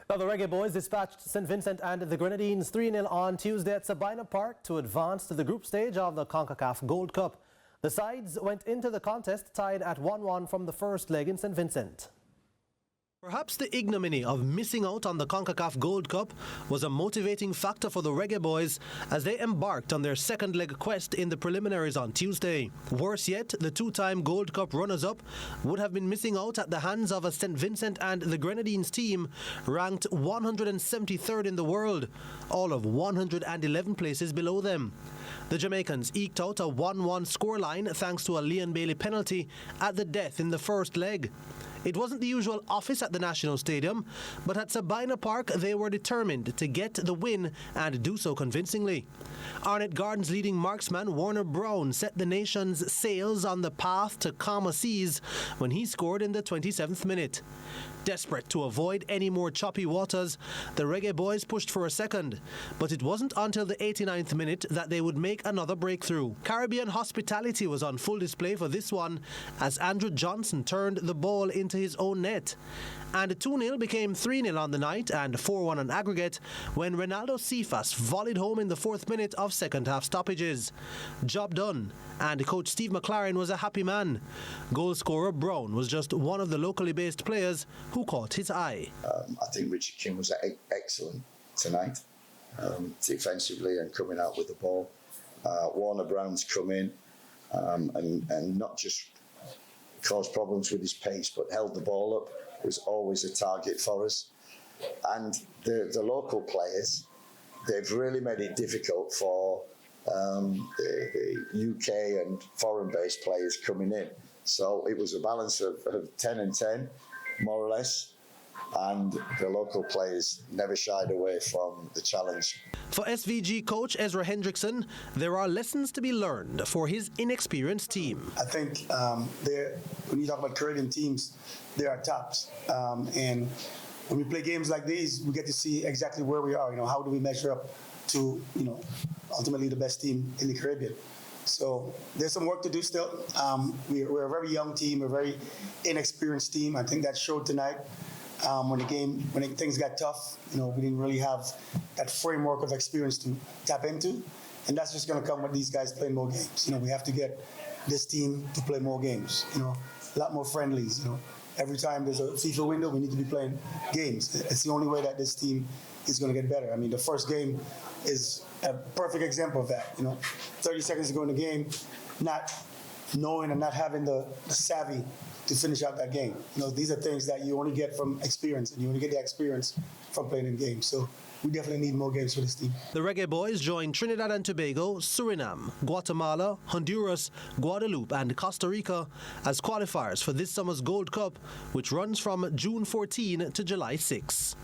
Now, the Reggae Boyz dispatched St. Vincent and the Grenadines 3-0 on Tuesday at Sabina Park to advance to the group stage of the CONCACAF Gold Cup. The sides went into the contest tied at 1-1 from the first leg in St. Vincent. Perhaps the ignominy of missing out on the CONCACAF Gold Cup was a motivating factor for the Reggae Boyz as they embarked on their second leg quest in the preliminaries on Tuesday. Worse yet, the two-time Gold Cup runners-up would have been missing out at the hands of a St. Vincent and the Grenadines team ranked 173rd in the world, all of 111 places below them. The Jamaicans eked out a 1-1 scoreline thanks to a Leon Bailey penalty at the death in the first leg. It wasn't the usual office at the National Stadium, but at Sabina Park they were determined to get the win and do so convincingly. Arnett Garden's leading marksman Warner Brown set the nation's sails on the path to calmer seas when he scored in the 27th minute. Desperate to avoid any more choppy waters, the Reggae Boyz pushed for a second, but it wasn't until the 89th minute that they would make another breakthrough. Caribbean hospitality was on full display for this one as Andrew Johnson turned the ball into his own net. And 2-0 became 3-0 on the night and 4-1 on aggregate when Ronaldo Cephas volleyed home in the 4th minute of second half stoppages. Job done, and coach Steve McLaren was a happy man. Goal scorer Brown was just one of the locally based players who caught his eye. I think Richard King was excellent tonight, defensively and coming out with the ball. Warner Brown's come in and not just caused problems with his pace, but held the ball up, was always a target for us. And the local players, they've really made it difficult for the UK and foreign-based players coming in. So it was a balance of 10 and 10, more or less, and the local players never shied away from the challenge. For SVG coach Ezra Hendrickson, there are lessons to be learned for his inexperienced team. I think when you talk about Caribbean teams, they are tops. And when we play games like these, we get to see exactly where we are. How do we measure up to, ultimately the best team in the Caribbean? So there's some work to do still. We're a very young team, a very inexperienced team. I think that showed tonight. When things got tough, we didn't really have that framework of experience to tap into, and that's just going to come with these guys playing more games. We have to get this team to play more games. A lot more friendlies. Every time there's a FIFA window, we need to be playing games. It's the only way that this team is going to get better. I mean, the first game is a perfect example of that. 30 seconds to go in the game, not knowing and not having the savvy to finish out that game. These are things that you only get from experience, and you only get the experience from playing in games. So we definitely need more games for this team. The Reggae Boyz joined Trinidad and Tobago, Suriname, Guatemala, Honduras, Guadeloupe and Costa Rica as qualifiers for this summer's Gold Cup, which runs from June 14 to July 6.